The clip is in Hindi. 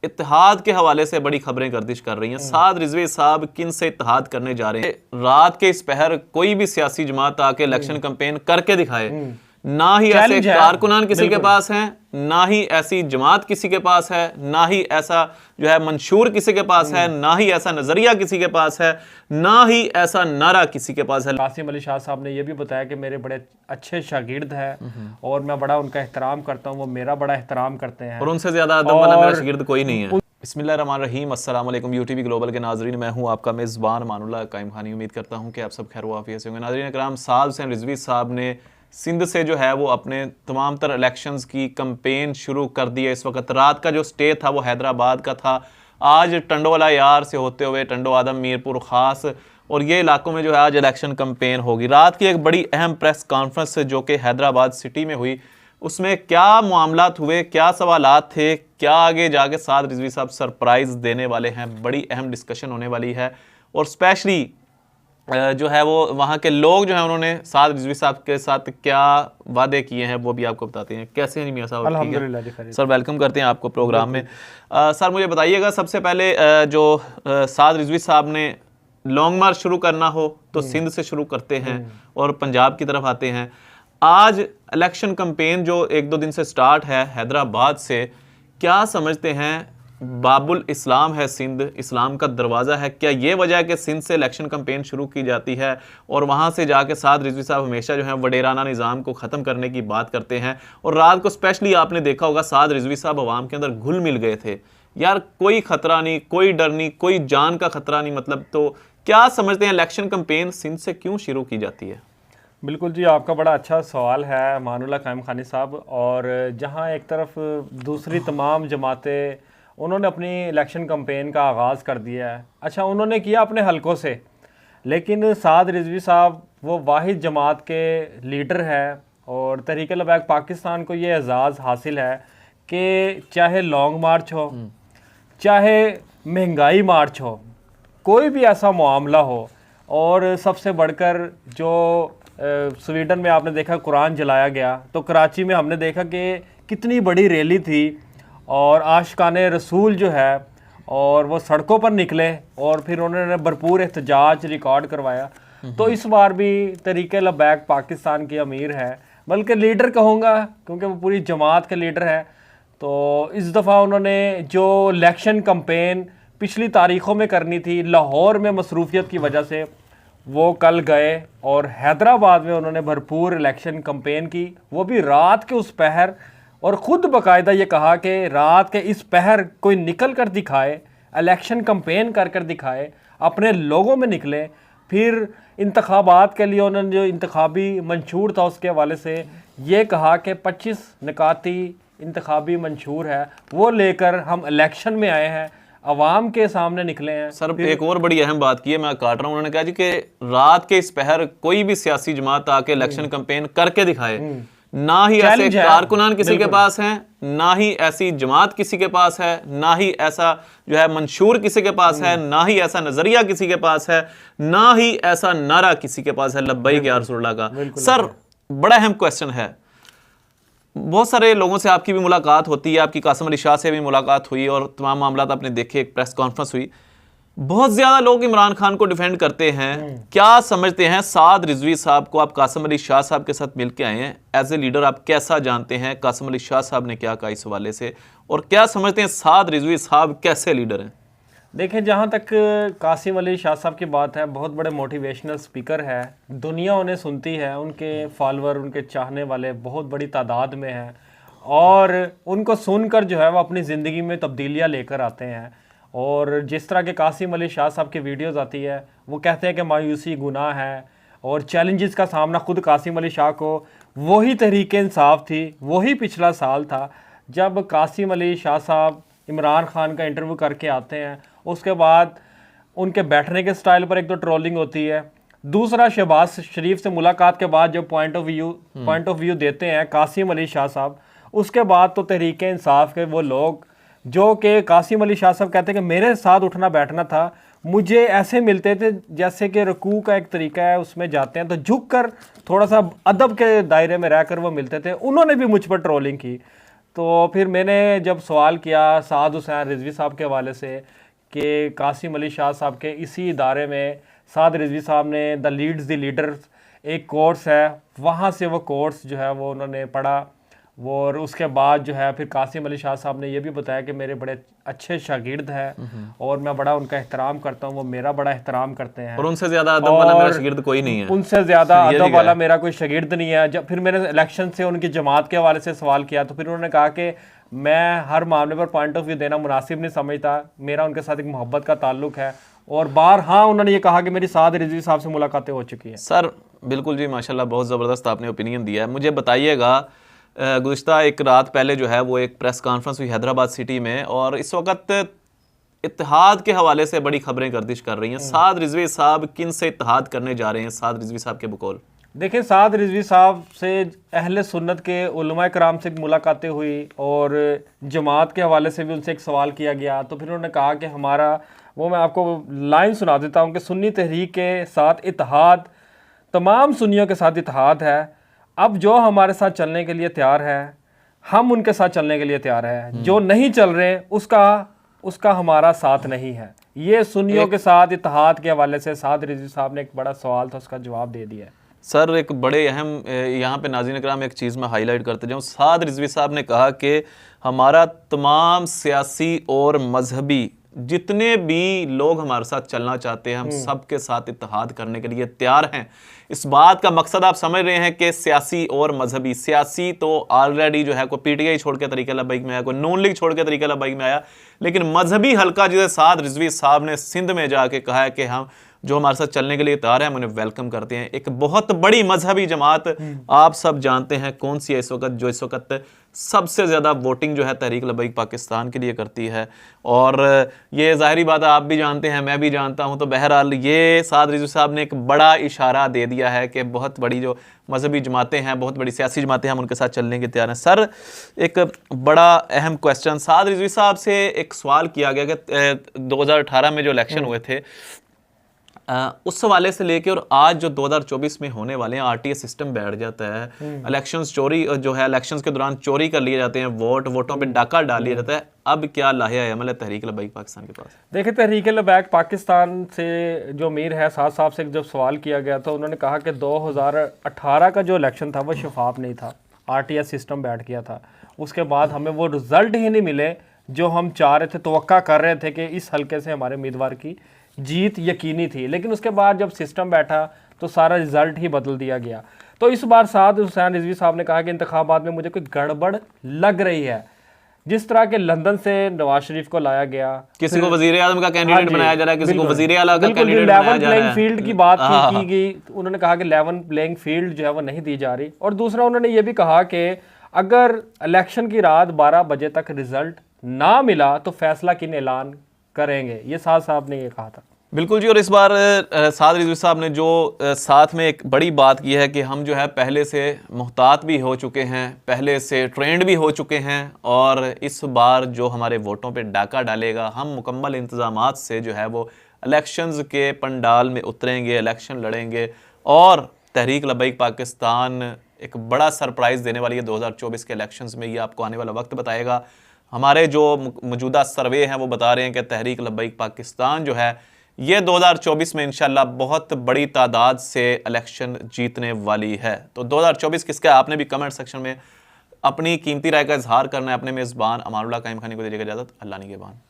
इत्तेहाद के हवाले से बड़ी खबरें गर्दिश कर रही हैं। साद रिजवी साहब किन से इत्तेहाद करने जा रहे हैं? रात के इस पहर कोई भी सियासी जमात आके इलेक्शन कैंपेन करके दिखाए, ना ही ऐसे कारकुनान किसी के पास हैं, ना ही ऐसी जमात किसी के पास है, ना ही ऐसा जो है मंशूर किसी के पास है, ना ही ऐसा नजरिया किसी के पास है, ना ही ऐसा नारा किसी के पास है। कासिम अली शाह साहब ने यह भी बताया कि मेरे बड़े अच्छे शागिर्द हैं और मैं बड़ा उनका एहतराम करता हूं, वो मेरा बड़ा एहतराम करते हैं और उनसे ज्यादा अदब वाला मेरा शागिर्द कोई नहीं है। बिस्मिल्लाहिर्रहमानिर्रहीम, अस्सलाम वालेकुम यूटीवी ग्लोबल के नाजरीन, मैं हूं आपका मेज़बान मानुल्लाह कायम खानी। उम्मीद करता हूं कि आप सब खैर वाफियत से होंगे। नाज़रीन कराम, साद हुसैन रिजवी साहब ने सिंध से जो है वो अपने तमाम तर इलेक्शंस की कैंपेन शुरू कर दी है। इस वक्त रात का जो स्टे था वो हैदराबाद का था। आज टंडोला यार से होते हुए टंडो आदम, मीरपुर ख़ास और ये इलाकों में जो है आज इलेक्शन कैंपेन होगी। रात की एक बड़ी अहम प्रेस कॉन्फ्रेंस जो कि हैदराबाद सिटी में हुई, उसमें क्या मामलात हुए, क्या सवालात थे, क्या आगे जाके साद रिजवी साहब सरप्राइज़ देने वाले हैं, बड़ी अहम डिस्कशन होने वाली है। और स्पेशली जो है वो वहाँ के लोग जो हैं उन्होंने साद रिजवी साहब के साथ क्या वादे किए हैं वो भी आपको बताते हैं। कैसे हैं मियां साहब? अल्हम्दुलिल्लाह जी खैरियत। सर वेलकम करते हैं आपको प्रोग्राम में। सर मुझे बताइएगा, सबसे पहले जो साद रिजवी साहब ने लॉन्ग मार्च शुरू करना हो तो सिंध से शुरू करते हैं और पंजाब की तरफ आते हैं। आज इलेक्शन कैंपेन जो एक दो दिन से स्टार्ट है हैदराबाद से, क्या समझते हैं? बाबुल इस्लाम है सिंध, इस्लाम का दरवाज़ा है, क्या ये वजह है कि सिंध से इलेक्शन कैंपेन शुरू की जाती है और वहाँ से जाके साद रिजवी साहब हमेशा जो है वडेराना निज़ाम को ख़त्म करने की बात करते हैं? और रात को स्पेशली आपने देखा होगा साद रिजवी साहब अवाम के अंदर घुल मिल गए थे, यार कोई ख़तरा नहीं, कोई डर नहीं, कोई जान का ख़तरा नहीं। मतलब तो क्या समझते हैं इलेक्शन कैंपेन सिंध से क्यों शुरू की जाती है? बिल्कुल जी, आपका बड़ा अच्छा सवाल है मानुल्लाह कायम खानी साहब। और जहाँ एक तरफ दूसरी तमाम जमातें उन्होंने अपनी इलेक्शन कैंपेन का आगाज़ कर दिया है। अच्छा, उन्होंने किया अपने हलकों से, लेकिन साद रिजवी साहब वो वाहिद जमात के लीडर है और तहरीक लबैक पाकिस्तान को ये एजाज़ हासिल है कि चाहे लॉन्ग मार्च हो, चाहे महंगाई मार्च हो, कोई भी ऐसा मामला हो, और सबसे बढ़कर जो स्वीडन में आपने देखा कुरान जलाया गया, तो कराची में हमने देखा कि कितनी बड़ी रैली थी और आशिकाने रसूल जो है और वो सड़कों पर निकले और फिर उन्होंने भरपूर एहतजाज रिकॉर्ड करवाया। तो इस बार भी तहरीक लबैक पाकिस्तान की अमीर है, बल्कि लीडर कहूँगा क्योंकि वो पूरी जमात के लीडर है। तो इस दफ़ा उन्होंने जो इलेक्शन कैंपेन पिछली तारीख़ों में करनी थी, लाहौर में मसरूफियत की वजह से वो कल गए और हैदराबाद में उन्होंने भरपूर इलेक्शन कैंपेन की, वो भी रात के उस पहर। और ख़ुद बाकायदा ये कहा कि रात के इस पहर कोई निकल कर दिखाए, इलेक्शन कैंपेन कर कर दिखाए, अपने लोगों में निकले। फिर इंतखाबात के लिए उन्होंने जो इंतखाबी मंशूर था उसके हवाले से ये कहा कि 25 निकाती इंतखाबी मंशूर है, वो लेकर हम इलेक्शन में आए हैं, अवाम के सामने निकले हैं। सर एक और बड़ी अहम बात की है, मैं काट रहा हूँ, उन्होंने कहा जी कि रात के इस पहर कोई भी सियासी जमात आके इलेक्शन कैंपेन करके दिखाए, ना ही ऐसे कारकुनान किसी के पास हैं, ना ही ऐसी जमात किसी के पास है, ना ही ऐसा जो है मंशूर किसी के पास है, ना ही ऐसा नजरिया किसी के पास है, ना ही ऐसा नारा किसी के पास है लब्बैक या रसूलुल्लाह का। सर बड़ा अहम क्वेश्चन है, बहुत सारे लोगों से आपकी भी मुलाकात होती है, आपकी कासिम अली शाह से भी मुलाकात हुई और तमाम मामला आपने देखे, एक प्रेस कॉन्फ्रेंस हुई, बहुत ज़्यादा लोग इमरान खान को डिफेंड करते हैं। क्या समझते हैं साद रिजवी साहब को? आप कासिम अली शाह साहब के साथ मिलके आए हैं, एज ए लीडर आप कैसा जानते हैं कासिम अली शाह साहब ने क्या कहा इस हवाले से, और क्या समझते हैं साद रिजवी साहब कैसे लीडर हैं? देखें, जहाँ तक कासिम अली शाह साहब की बात है, बहुत बड़े मोटिवेशनल स्पीकर है, दुनिया उन्हें सुनती है, उनके फॉलोअर, उनके चाहने वाले बहुत बड़ी तादाद में हैं और उनको सुनकर जो है वो अपनी ज़िंदगी में तब्दीलियाँ लेकर आते हैं। और जिस तरह के कासिम अली शाह साहब की वीडियोस आती है, वो कहते हैं कि मायूसी गुनाह है और चैलेंजेस का सामना खुद कासिम अली शाह को, वही तहरीक इंसाफ थी, वही पिछला साल था जब कासिम अली शाह साहब इमरान खान का इंटरव्यू करके आते हैं। उसके बाद उनके बैठने के स्टाइल पर एक तो ट्रोलिंग होती है, दूसरा शहबाज शरीफ से मुलाकात के बाद जो पॉइंट ऑफ व्यू देते हैं कासिम अली शाह साहब, उसके बाद तो तहरीक इंसाफ के वो लोग जो कि कासिम अली शाह साहब कहते हैं कि मेरे साथ उठना बैठना था, मुझे ऐसे मिलते थे जैसे कि रुकू का एक तरीका है, उसमें जाते हैं तो झुक कर थोड़ा सा अदब के दायरे में रहकर वो मिलते थे। उन्होंने भी मुझ पर ट्रोलिंग की। तो फिर मैंने जब सवाल किया साद हुसैन रिजवी साहब के हवाले से कि कासिम अली शाह साहब के इसी इदारे में साद रिजवी साहब ने द लीडर्स एक कोर्स है, वहाँ से वो कोर्स जो है वो उन्होंने पढ़ा। वो और उसके बाद जो है फिर कासिम अली शाह साहब ने ये भी बताया कि मेरे बड़े अच्छे शागिर्द हैं और मैं बड़ा उनका एहतराम करता हूँ, वो मेरा बड़ा एहतराम करते हैं और उनसे ज्यादा अदब वाला मेरा शागिर्द कोई नहीं है, उनसे ज्यादा अदब वाला मेरा कोई शागिर्द नहीं है। जब फिर मैंने इलेक्शन से उनकी जमात के हवाले से सवाल किया तो फिर उन्होंने कहा कि मैं हर मामले पर पॉइंट ऑफ व्यू देना मुनासिब नहीं समझता, मेरा उनके साथ एक मोहब्बत का ताल्लुक है। और बार हाँ उन्होंने ये कहा कि मेरी साद रिजवी साहब से मुलाकातें हो चुकी हैं। सर बिल्कुल जी, माशाल्लाह बहुत ज़बरदस्त आपने ओपिनियन दिया है। मुझे बताइएगा, गुज़िश्ता एक रात पहले जो है वो एक प्रेस कॉन्फ्रेंस हुई हैदराबाद सिटी में, और इस वक्त इत्तेहाद के हवाले से बड़ी खबरें गर्दिश कर रही हैं। साद रिजवी साहब किन से इत्तेहाद करने जा रहे हैं, साद रिजवी साहब के बकौल? देखिए, साद रिजवी साहब से अहले सुन्नत के उलमा कराम से मुलाकातें हुई और जमात के हवाले से भी उनसे एक सवाल किया गया। तो फिर उन्होंने कहा कि हमारा, वो मैं आपको लाइन सुना देता हूँ कि सुन्नी तहरीक के साथ इत्तेहाद, तमाम सुन्नियों के साथ इत्तेहाद है। अब जो हमारे साथ चलने के लिए तैयार है हम उनके साथ चलने के लिए तैयार है, जो नहीं चल रहे उसका हमारा साथ नहीं है। ये सुन्नियों के साथ इत्तेहाद के हवाले से साद रिजवी साहब ने एक बड़ा सवाल था, उसका जवाब दे दिया है। सर एक बड़े अहम यहाँ पे नाज़रीन कराम एक चीज़ मैं हाईलाइट करते जाऊँ। साद रिजवी साहब ने कहा कि हमारा तमाम सियासी और मजहबी जितने भी लोग हमारे साथ चलना चाहते हैं, हम सबके साथ इत्तेहाद करने के लिए तैयार हैं। इस बात का मकसद आप समझ रहे हैं कि सियासी और मजहबी, सियासी तो ऑलरेडी जो है कोई पीटीआई छोड़ के तरीके लब्बैक में आया, कोई नून लीग छोड़ के तरीके लब्बैक में आया, लेकिन मजहबी हल्का जिसे साद रिजवी साहब ने सिंध में जाके कहा है कि हम जो हमारे साथ चलने के लिए तैयार है हम उन्हें वेलकम करते हैं। एक बहुत बड़ी मजहबी जमात आप सब जानते हैं कौन सी है इस वक्त, जो इस वक्त सबसे ज़्यादा वोटिंग जो है तहरीक लब्बैक पाकिस्तान के लिए करती है। और ये ज़ाहिरी बात है, आप भी जानते हैं, मैं भी जानता हूं। तो बहरहाल ये साद रिजवी साहब ने एक बड़ा इशारा दे दिया है कि बहुत बड़ी जो मजहबी जमातें हैं, बहुत बड़ी सियासी जमातें हैं, हम उनके साथ चलने के तैयार हैं। सर एक बड़ा अहम क्वेश्चन, साद रिजवी साहब से एक सवाल किया गया कि 2018 में जो इलेक्शन हुए थे उस हवाले से लेके और आज जो 2024 में होने वाले हैं, आरटीए सिस्टम बैठ जाता है, इलेक्शंस चोरी जो है इलेक्शंस के दौरान चोरी कर लिए जाते हैं, वोटों पे डाका डाल लिया जाता है। अब क्या लाहिया अमल है तहरीक लब्बैक पाकिस्तान के पास? देखिए, तहरीक लब्बैक पाकिस्तान से जो अमीर है साद साहब से जब सवाल किया गया तो उन्होंने कहा कि 2018 का जो इलेक्शन था वो शफाफ नहीं था, आरटीए सिस्टम बैठ गया था। उसके बाद हमें वो रिजल्ट ही नहीं मिले जो हम चाह रहे थे, तवक्का कर रहे थे कि इस हल्के से हमारे उम्मीदवार की जीत यकीनी थी। लेकिन उसके बाद जब सिस्टम बैठा तो सारा रिजल्ट ही बदल दिया गया। तो इस बार साद हुसैन रिजवी साहब ने कहा कि इंतखाबात में मुझे कोई गड़बड़ लग रही है। जिस तरह के लंदन से नवाज शरीफ को लाया गया, किसी को वजीर आजम का कैंडिडेट बनाया जा रहा है, किसी को वजीर आला का कैंडिडेट बनाया जा रहा है। लेवल प्लेइंग फील्ड की बात की गई, उन्होंने कहा कि लेवल प्लेइंग फील्ड जो है वो नहीं दी जा रही। और दूसरा उन्होंने ये भी कहा कि अगर इलेक्शन की रात 12 बजे तक रिजल्ट ना मिला तो फैसला किन ऐलान करेंगे, ये साद साहब ने ये कहा था। बिल्कुल जी। और इस बार साद रिजवी साहब ने जो साथ में एक बड़ी बात की है कि हम जो है पहले से मुहतात भी हो चुके हैं, पहले से ट्रेंड भी हो चुके हैं, और इस बार जो हमारे वोटों पे डाका डालेगा, हम मुकम्मल इंतजामात से जो है वो इलेक्शंस के पंडाल में उतरेंगे, इलेक्शन लड़ेंगे, और तहरीक लब्बैक पाकिस्तान एक बड़ा सरप्राइज़ देने वाली है 2024 के इलेक्शंस में। ये आपको आने वाला वक्त बताएगा। हमारे जो मौजूदा सर्वे हैं वो बता रहे हैं कि तहरीक लब्बैक पाकिस्तान जो है ये 2024 में इंशाल्लाह बहुत बड़ी तादाद से इलेक्शन जीतने वाली है। तो 2024 किसका, आपने भी कमेंट सेक्शन में अपनी कीमती राय का इजहार करना है। अपने मेज़बान अमानुल्लाह कायम खानी को दीजिएगा इजाज़त। अल्लाह निगहबान।